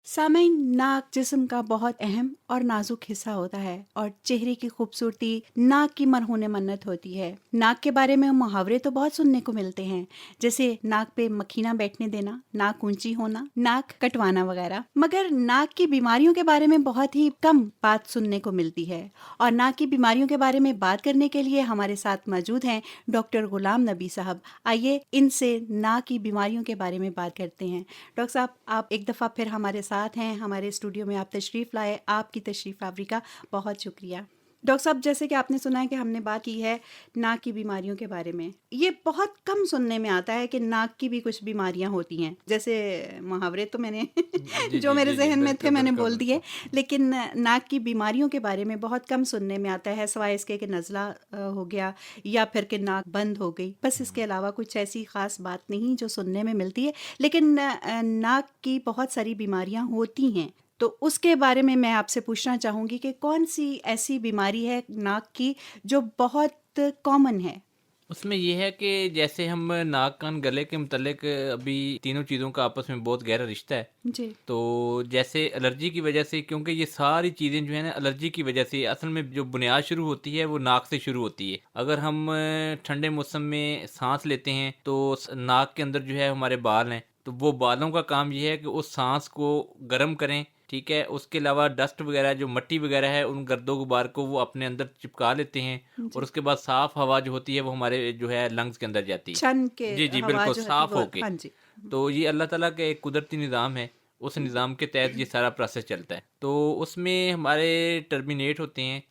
सामईन, नाक जिस्म का बहुत अहम और नाजुक हिस्सा होता है और चेहरे की खूबसूरती नाक की मरहून मन्नत होती है। नाक के बारे में मुहावरे तो बहुत सुनने को मिलते हैं, जैसे नाक पे मक्खी ना बैठने देना, नाक ऊंची होना, नाक कटवाना वगैरह। मगर नाक की बीमारियों के बारे में बहुत ही कम बात सुनने को मिलती है। और नाक की बीमारियों के बारे में बात करने के लिए हमारे साथ मौजूद हैं डॉक्टर गुलाम नबी साहब। आइए इनसे नाक की बीमारियों के बारे में बात करते हैं। डॉक्टर साहब, आप एक दफ़ा फिर हमारे साथ हैं, हमारे स्टूडियो में आप तशरीफ़ लाए। आपकी तशरीफ़ आवरी का बहुत शुक्रिया। डॉक्टर साहब, जैसे कि आपने सुना है कि हमने बात की है नाक की बीमारियों के बारे में। ये बहुत कम सुनने में आता है कि नाक की भी कुछ बीमारियां होती हैं। जैसे मुहावरे तो मैंने जी, जो जी, मेरे जी, जी। जहन में थे बिल्कुल, मैंने बिल्कुल, बोल दिए। बिल्कुल। लेकिन नाक की बीमारियों के बारे में बहुत कम सुनने में आता है, सिवाय इसके कि नज़ला हो गया या फिर कि नाक बंद हो गई। बस इसके अलावा कुछ ऐसी ख़ास बात नहीं जो सुनने में मिलती है। लेकिन नाक की बहुत सारी बीमारियां होती हैं, तो उसके बारे में मैं आपसे पूछना चाहूँगी कि कौन-सी ऐसी बीमारी है नाक की जो बहुत कॉमन है? उसमें ये है कि जैसे हम नाक, कान, गले के मुतल्लिक अभी तीनों चीज़ों का आपस में बहुत गहरा रिश्ता है। जी। तो जैसे एलर्जी की वजह से, क्योंकि ये सारी चीज़ें जो है ना एलर्जी की वजह से, असल में जो बुनियाद शुरू होती है वो नाक से शुरू होती है। अगर हम ठंडे मौसम में सांस लेते हैं तो नाक के अंदर जो है हमारे बाल हैं, तो वो बालों का काम ये है कि उस सांस को गर्म करें। ठीक है, उसके अलावा डस्ट वगैरह, जो मट्टी वगैरह है, उन गर्दो गुबार को वो अपने अंदर चिपका लेते हैं। और जी। उसके बाद साफ़ हवा जो होती है वो हमारे जो है लंग्स के अंदर जाती है। छन के जी, जी, हवा बिल्कुल जो होती है साफ़ वो, होके। हाँ जी। तो ये अल्लाह ताला का एक कुदरती निज़ाम है, उस निज़ाम के तहत ये सारा प्रोसेस चलता है। तो उसमें हमारे टर्मिनेट होते हैं।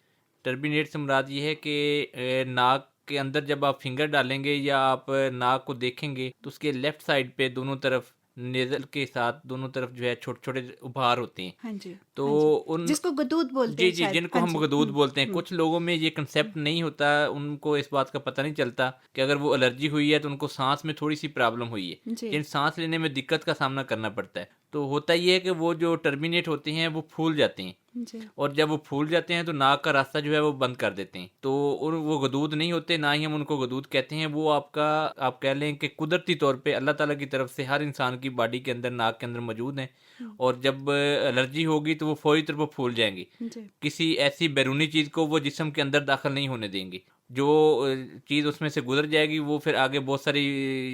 टर्मिनेट से मुराद ये है कि नाक के अंदर जब आप फिंगर डालेंगे या आप नाक को देखेंगे तो उसके लेफ़्ट साइड पे दोनों तरफ नेज़ल के साथ दोनों तरफ जो है छोटे-छोटे उभार होते हैं। हाँ जी, तो हाँ जी। उन जिसको गदूद बोलते जी, हैं जी, शायद। जिनको हाँ हम जी। गदूद बोलते हैं। हुँ, कुछ लोगों में ये हुँ। कंसेप्ट नहीं होता, उनको इस बात का पता नहीं चलता कि अगर वो एलर्जी हुई है तो उनको साँस में थोड़ी-सी प्रॉब्लम हुई है, जी, जिन साँस लेने में दिक्कत का सामना करना पड़ता है। तो होता ये है कि वो जो टर्मिनेट होते हैं वो फूल जाते हैं। जी। और जब वो फूल जाते हैं तो नाक का रास्ता जो है वो बंद कर देते हैं। तो और वो गदूद नहीं होते, ना ही हम उनको गदूद कहते हैं। वो आपका, आप कह लें कि कुदरती तौर पे अल्लाह ताला की तरफ से हर इंसान की बॉडी के अंदर, नाक के अंदर मौजूद हैं। हुँ, और जब एलर्जी होगी तो वो फौरी तौर पर फूल जाएँगी। जी। किसी ऐसी बैरूनी चीज़ को वो जिस्म के अंदर दाखिल नहीं होने देंगी। जो चीज़ उसमें से गुज़र जाएगी वो फिर आगे बहुत सारी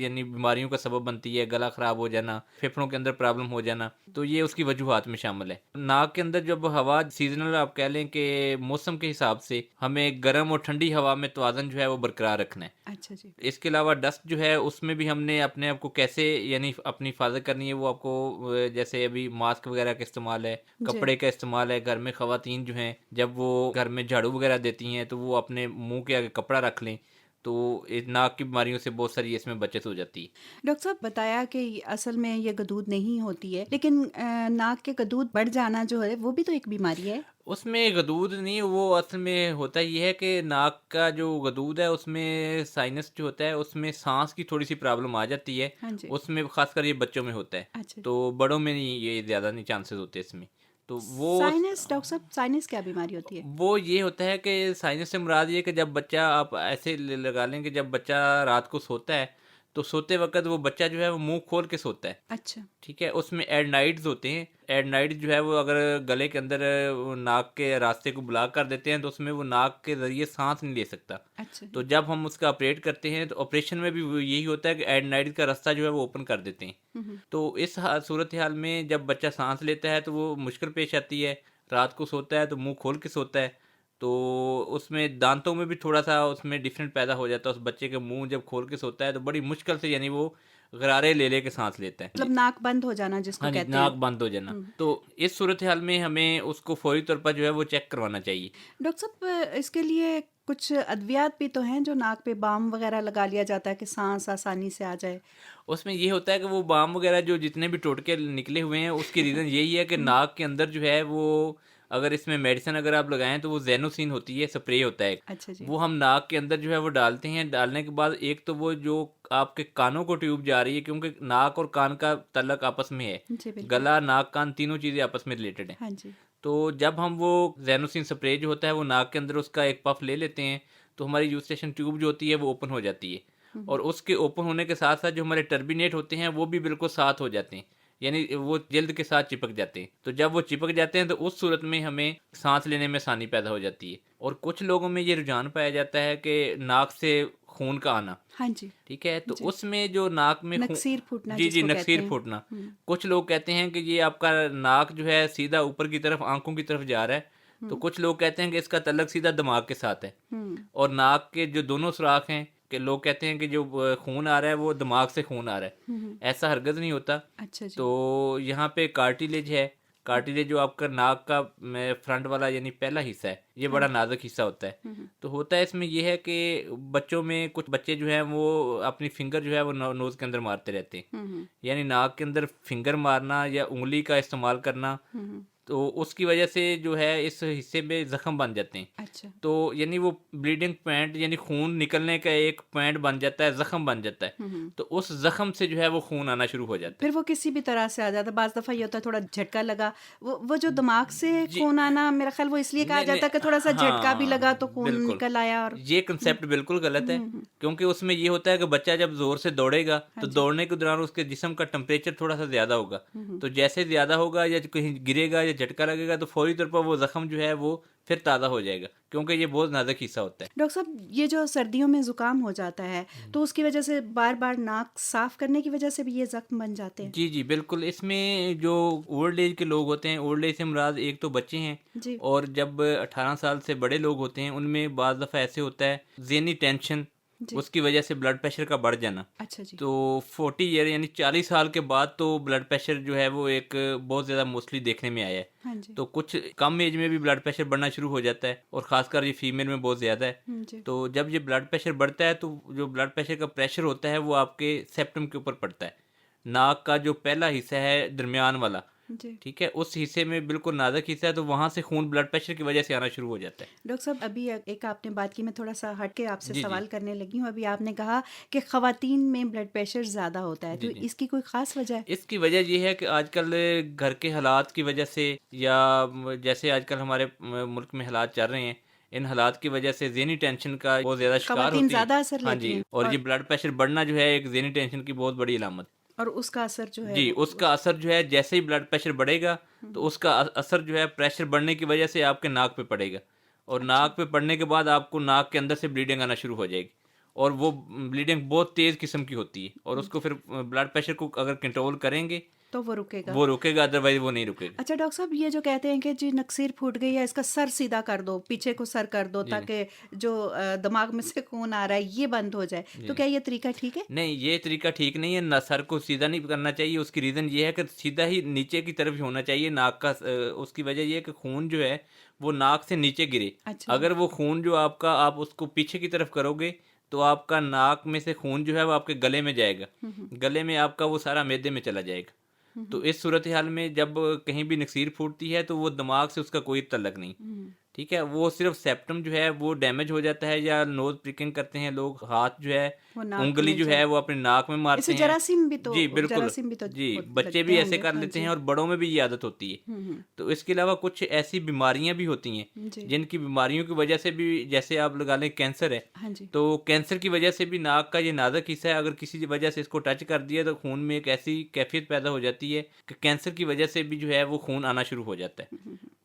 यानी बीमारियों का सबब बनती है। गला ख़राब हो जाना, फेफड़ों के अंदर प्रॉब्लम हो जाना, तो ये उसकी वजूहात में शामिल है। नाक के अंदर जब हवा सीज़नल, आप कह लें कि मौसम के हिसाब से हमें गर्म और ठंडी हवा में तवाज़ुन जो है वो बरकरार रखना है। अच्छा जी। इसके अलावा डस्ट जो है उसमें भी हमने अपने आप को कैसे यानी अपनी हिफाज़त करनी है, वो आपको जैसे अभी मास्क वगैरह का इस्तेमाल है, जी। कपड़े का इस्तेमाल है। घर में ख़वातीन जो हैं, जब वो घर में झाड़ू वगैरह देती हैं तो वो अपने मुँह के आगे कपड़ा रख लें, तो इस नाक की बीमारियों से बहुत सारी इसमें बचत हो जाती है। डॉक्टर साहब, बताया कि असल में ये गदूद नहीं होती है, लेकिन नाक के गदूद बढ़ जाना जो है वो भी तो एक बीमारी है। उसमें गदूद नहीं, वो असल में होता ये है कि नाक का जो गदूद है उसमें साइनस जो होता है उसमें सांस की थोड़ी सी प्रॉब्लम आ जाती है। हाँ जी। उसमें खासकर ये बच्चों में होता है। अच्छा जी। तो बड़ों में नहीं, ये ज़्यादा नहीं चांसेस होते इसमें। तो वो साइनस, डॉक्टर साहब, साइनस क्या बीमारी होती है? वो ये होता है कि साइनस से मुराद ये है कि जब बच्चा, आप ऐसे लगा लें कि जब बच्चा रात को सोता है तो सोते वक्त वो बच्चा जो है वो मुंह खोल के सोता है। अच्छा। ठीक है, उसमें एडनाइड्स होते हैं। एडनाइड्स जो है वो अगर गले के अंदर वो नाक के रास्ते को ब्लॉक कर देते हैं तो उसमें वो नाक के ज़रिए सांस नहीं ले सकता। अच्छा तो जी। जब हम उसका ऑपरेट करते हैं तो ऑपरेशन में भी यही होता है कि एडनाइड्स का रास्ता जो है वो ओपन कर देते हैं। हुँ, हुँ। तो इस सूरत हाल में जब बच्चा सांस लेता है तो वो मुश्किल पेश आती है। रात को सोता है तो मुंह खोल के सोता है। तो उसमें दांतों में भी थोड़ा-सा उसमें डिफरेंट पैदा हो जाता है। उस बच्चे के मुँह जब खोल के सोता है तो बड़ी मुश्किल से यानी वो गरारे ले के साँस लेता है। मतलब जी। नाक बंद हो जाना जिसको हाँ जी, कहते नाक हैं। बंद हो जाना। हुँ। तो इस सूरत-हाल में हमें उसको फ़ौरी तौर पर जो है वो चेक करवाना चाहिए। डॉक्टर साहब, इसके लिए कुछ अद्वियात भी तो हैं जो नाक पे बाम वगैरह लगा लिया जाता है कि सांस आसानी से आ जाए। उसमें ये होता है कि वो बाम वगैरह जो जितने भी टोटके निकले हुए हैं उसकी रीज़न यही है कि हुँ। नाक के अंदर जो है वो, अगर इसमें मेडिसिन अगर आप लगाएँ तो वो ज़ेनोसिन होती है, स्प्रे होता है एक। अच्छा जी। वो हम नाक के अंदर जो है वो डालते हैं। डालने के बाद एक तो वो जो आपके कानों को ट्यूब जा रही है, क्योंकि नाक और कान का तल्लक आपस में है। जी, बिल्कुल। गला, नाक, कान तीनों चीज़ें आपस में रिलेटेड हैं। हाँ जी। तो जब हम वो ज़ेनोसिन स्प्रे जो होता है वो नाक के अंदर उसका एक पफ ले लेते हैं तो हमारी यूस्टेशन ट्यूब जो होती है वो ओपन हो जाती है। हुँ, और हुँ। उसके ओपन होने के साथ साथ जो हमारे टर्बिनेट होते हैं वो भी बिल्कुल साथ हो जाते हैं। यानी वो जल्द के साथ चिपक जाते हैं। तो जब वो चिपक जाते हैं तो उस सूरत में हमें सांस लेने में आसानी पैदा हो जाती है। और कुछ लोगों में ये रुझान पाया जाता है कि नाक से खून का आना। हाँ जी। ठीक है, तो जी। उसमें जो नाक में नक्सीर फूटना जी जिसको कहते नक्सीर हैं। फूटना। कुछ लोग कहते हैं कि ये आपका नाक जो है सीधा ऊपर की तरफ आंखों की तरफ जा रहा है, तो कुछ लोग कहते हैं कि इसका तल्लक सीधा दिमाग के साथ है। और नाक के जो दोनों सुराख हैं कि लोग कहते हैं कि जो खून आ रहा है वो दिमाग से खून आ रहा है। ऐसा हरगज नहीं होता। अच्छा जी। तो यहाँ पे कार्टिलेज है। कार्टिलेज जो आपका नाक का फ्रंट वाला यानी पहला हिस्सा है, ये बड़ा नाजुक हिस्सा होता है। तो होता है इसमें ये है कि बच्चों में कुछ बच्चे जो हैं वो अपनी फिंगर जो है वो नोज के अंदर मारते रहते हैं, यानी नाक के अंदर फिंगर मारना या उंगली का इस्तेमाल करना। तो उसकी वजह से जो है इस हिस्से में जख्म बन जाते हैं। अच्छा। तो यानी वो ब्लीडिंग पॉइंट यानी खून निकलने का एक पॉइंट बन जाता है, जख्म बन जाता है। तो उस जख्म से जो है वो खून आना शुरू हो जाता है। फिर वो किसी भी तरह से आ जाता है। बाज़ दफ़ा ये होता है थोड़ा झटका लगा, वो जो दिमाग से जी। खून आना, मेरा ख्याल वो इसलिए कहा नहीं जाता है कि थोड़ा सा झटका भी हाँ लगा तो खून बिल्कुल, निकल आया। और ये कंसेप्ट बिल्कुल गलत है। क्योंकि उसमें ये होता है कि बच्चा जब जोर से दौड़ेगा तो दौड़ने के दौरान उसके जिस्म का टेम्परेचर थोड़ा सा ज्यादा होगा। तो जैसे ज्यादा होगा या कहीं गिरेगा या झटका लगेगा तो फौरी तौर पर वो जख्म जो है वो फिर ताज़ा हो जाएगा, क्योंकि ये बहुत नाजुक हिस्सा होता है। डॉक्टर साहब, ये जो सर्दियों में ज़ुकाम हो जाता है तो उसकी वजह से बार बार नाक साफ करने की वजह से भी ये जख्म बन जाते हैं। जी जी बिल्कुल। इसमें जो ओल्ड एज के लोग होते हैं, ओल्ड एज से मुराद एक तो बच्चे हैं, जी। और जब 18 साल से बड़े लोग होते हैं उनमें बाज़ दफ़ा ऐसे होता है ज़हनी टेंशन, जी। उसकी वजह से ब्लड प्रेशर का बढ़ जाना। अच्छा जी। तो 40 ईयर यानी 40 साल के बाद तो ब्लड प्रेशर जो है वो एक बहुत ज़्यादा मोस्टली देखने में आया है। हाँ जी। तो कुछ कम एज में भी ब्लड प्रेशर बढ़ना शुरू हो जाता है, और ख़ासकर ये फीमेल में बहुत ज़्यादा है। जी। तो जब ये ब्लड प्रेशर बढ़ता है तो जो ब्लड प्रेशर का प्रेशर होता है वो आपके सेप्टम के ऊपर पड़ता है। नाक का जो पहला हिस्सा है दरमियान वाला, जी। ठीक है, उस हिस्से में बिल्कुल नाजुक हिस्सा है, तो वहाँ से खून ब्लड प्रेशर की वजह से आना शुरू हो जाता है। डॉक्टर साहब, अभी एक आपने बात की, मैं थोड़ा सा हट के आपसे जी जी सवाल करने लगी हूँ। अभी आपने कहा कि ख़वातीन में ब्लड प्रेशर ज़्यादा होता है, जी तो जी। इसकी कोई ख़ास वजह है? इसकी वजह ये है कि आजकल घर के हालात की वजह से, या जैसे आजकल हमारे मुल्क में हालात चल रहे हैं, इन हालात की वजह से ज़हनी टेंशन का बहुत ज़्यादा शिकार ख़वातीन होती हैं। ज़्यादा असर हाँ लेती जी, हैं और ये ब्लड प्रेशर बढ़ना जो है एक ज़हनी टेंशन की बहुत बड़ी अलामत। और उसका असर जो है जी, वो उसका असर जो है जैसे ही ब्लड प्रेशर बढ़ेगा तो उसका असर जो है प्रेशर बढ़ने की वजह से आपके नाक पे पड़ेगा, और अच्छा। नाक पे पड़ने के बाद आपको नाक के अंदर से ब्लीडिंग आना शुरू हो जाएगी, और वो ब्लीडिंग बहुत तेज़ किस्म की होती है, और उसको फिर ब्लड प्रेशर को अगर कंट्रोल करेंगे तो वो रुकेगा। वो रुकेगा, अदरवाइज वो नहीं रुकेगा। अच्छा डॉक्टर साहब, ये जो कहते हैं कि जी नक्सीर फूट गई है, इसका सर सीधा कर दो, पीछे को सर कर दो, जी जी ताकि जो दिमाग में से खून आ रहा है ये बंद हो जाए, जी तो जी। क्या ये तरीका ठीक है? नहीं, ये तरीका ठीक नहीं है ना, सर को सीधा नहीं करना चाहिए। उसकी रीज़न ये है कि सीधा ही नीचे की तरफ ही होना चाहिए नाक का। उसकी वजह ये है कि खून जो है वो नाक से नीचे गिरे। अच्छा जी। अगर वो खून जो आपका, आप उसको पीछे की तरफ करोगे तो आपका नाक में से खून जो है वो आपके गले में जाएगा, गले में आपका वो सारा मैदे में चला जाएगा। तो इस सूरत हाल में जब कहीं भी नक्सीर फूटती है तो वो दिमाग से उसका कोई तल्लक नहीं, ठीक है, वो सिर्फ सेप्टम जो है वो डैमेज हो जाता है, या नोज प्रिकिंग करते हैं लोग, हाथ जो है वो नाक उंगली में जो है वो अपने नाक में मारते इसे हैं। जरासीम भी तो जी बिल्कुल। जरासीम भी तो जी, बच्चे लगते भी ऐसे होंगे। कर हाँ लेते जी। हैं और बड़ों में भी ये आदत होती है। तो इसके अलावा कुछ ऐसी बीमारियां भी होती हैं जी। जिनकी बीमारियों की वजह से भी, जैसे आप लगा लें कैंसर है, हाँ जी। तो कैंसर की वजह से भी नाक का ये नाजुक हिस्सा है, अगर किसी वजह से इसको टच कर दिया तो खून में एक ऐसी कैफियत पैदा हो जाती है कि कैंसर की वजह से भी जो है वो खून आना शुरू हो जाता है,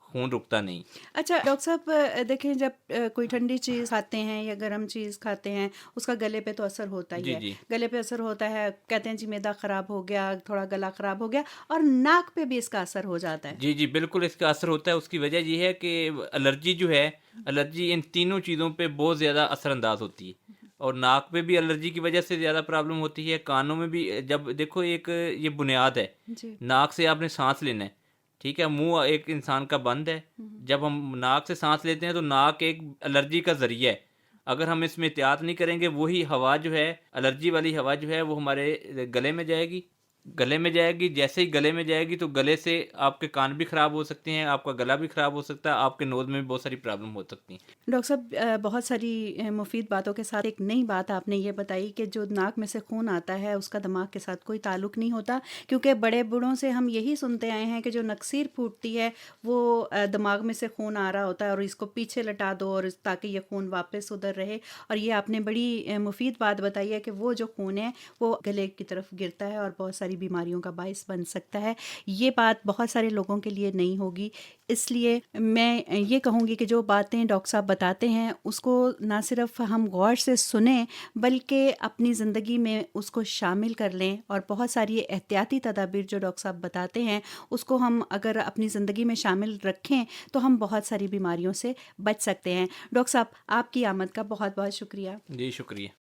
खून रुकता नहीं। अच्छा डॉक्टर साहब, देखें जब कोई ठंडी चीज़ खाते हैं या गर्म चीज़ खाते हैं, उसका गले पे तो असर होता ही जी है। जी गले पे असर होता है, कहते हैं जी मैदा ख़राब हो गया, थोड़ा गला ख़राब हो गया, और नाक पे भी इसका असर हो जाता है। जी जी बिल्कुल, इसका असर होता है। उसकी वजह ये है कि एलर्जी जो है, एलर्जी इन तीनों चीज़ों पे बहुत ज़्यादा असरअंदाज होती है, और नाक पे भी एलर्जी की वजह से ज़्यादा प्रॉब्लम होती है, कानों में भी। जब देखो एक ये बुनियाद है, जी। नाक से आपने सांस लेना है, ठीक है, मुंह एक इंसान का बंद है। जब हम नाक से सांस लेते हैं तो नाक एक एलर्जी का जरिया है। अगर हम इसमें एहतियात नहीं करेंगे, वही हवा जो है, एलर्जी वाली हवा जो है वो हमारे गले में जाएगी, गले में जाएगी। जैसे ही गले में जाएगी तो गले से आपके कान भी ख़राब हो सकते हैं, आपका गला भी ख़राब हो सकता है, आपके नोज़ में भी बहुत सारी प्रॉब्लम हो सकती हैं। डॉक्टर साहब, बहुत सारी मुफीद बातों के साथ एक नई बात आपने ये बताई कि जो नाक में से खून आता है उसका दिमाग के साथ कोई ताल्लुक नहीं होता, क्योंकि बड़े बूढ़ों से हम यही सुनते आए हैं कि जो नक्सीर फूटती है वो दिमाग में से खून आ रहा होता है और इसको पीछे लटा दो और ताकि ये खून वापस उधर रहे। और ये आपने बड़ी मुफीद बात बताई है कि वो जो खून है वो गले की तरफ गिरता है और बहुत सारी सारी बीमारियों का बायस बन सकता है। ये बात बहुत सारे लोगों के लिए नहीं होगी, इसलिए मैं ये कहूँगी कि जो बातें डॉक्टर साहब बताते हैं उसको ना सिर्फ हम गौर से सुनें बल्कि अपनी ज़िंदगी में उसको शामिल कर लें, और बहुत सारी एहतियाती तदाबीर जो डॉक्टर साहब बताते हैं उसको हम अगर अपनी ज़िंदगी में शामिल रखें तो हम बहुत सारी बीमारियों से बच सकते हैं। डॉक्टर साहब, आपकी आमद का बहुत बहुत शुक्रिया। जी शुक्रिया।